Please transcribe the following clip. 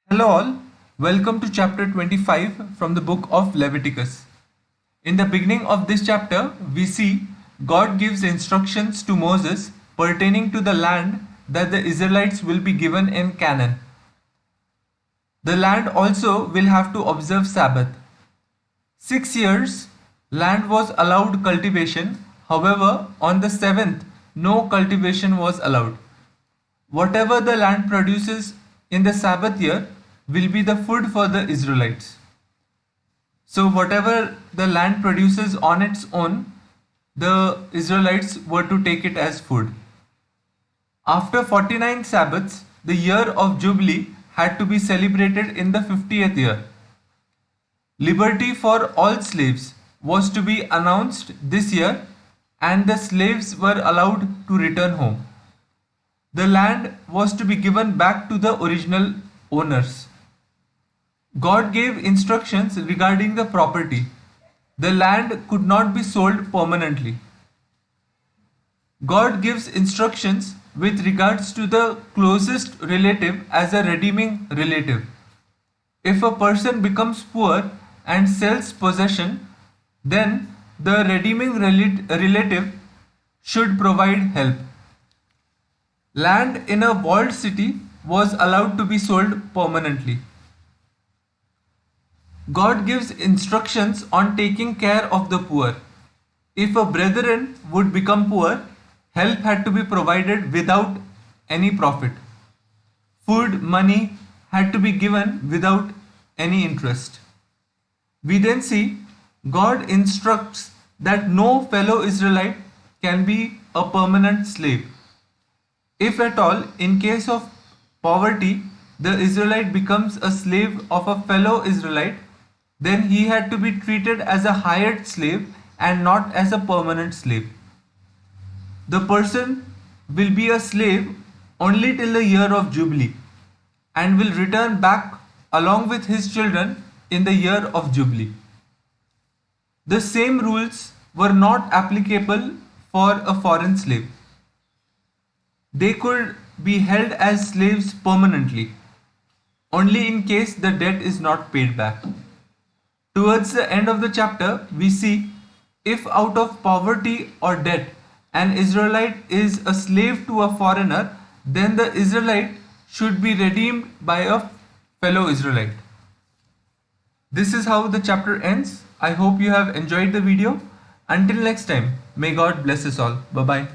Hello, all. Welcome to chapter 25 from the book of Leviticus. In the beginning of this chapter, we see God gives instructions to Moses pertaining to the land that the Israelites will be given in Canaan. The land also will have to observe Sabbath. 6 years, land was allowed cultivation. However, on the seventh, no cultivation was allowed. Whatever the land produces in the Sabbath year will be the food for the Israelites. So, whatever the land produces on its own, the Israelites were to take it as food. After 49 Sabbaths, the year of Jubilee had to be celebrated in the 50th year. Liberty for all slaves was to be announced this year, and the slaves were allowed to return home. The land was to be given back to the original owners. God gave instructions regarding the property. The land could not be sold permanently. God gives instructions with regards to the closest relative as a redeeming relative. If a person becomes poor and sells possession, then the redeeming relative should provide help. Land in a walled city was allowed to be sold permanently. God gives instructions on taking care of the poor. If a brethren would become poor, help had to be provided without any profit. Food, money had to be given without any interest. We then see God instructs that no fellow Israelite can be a permanent slave. If at all, in case of poverty, the Israelite becomes a slave of a fellow Israelite, then he had to be treated as a hired slave and not as a permanent slave. The person will be a slave only till the year of Jubilee and will return back along with his children in the year of Jubilee. The same rules were not applicable for a foreign slave. They could be held as slaves permanently, only in case the debt is not paid back. Towards the end of the chapter, we see if out of poverty or debt an Israelite is a slave to a foreigner, then the Israelite should be redeemed by a fellow Israelite. This is how the chapter ends. I hope you have enjoyed the video. Until next time, may God bless us all. Bye bye.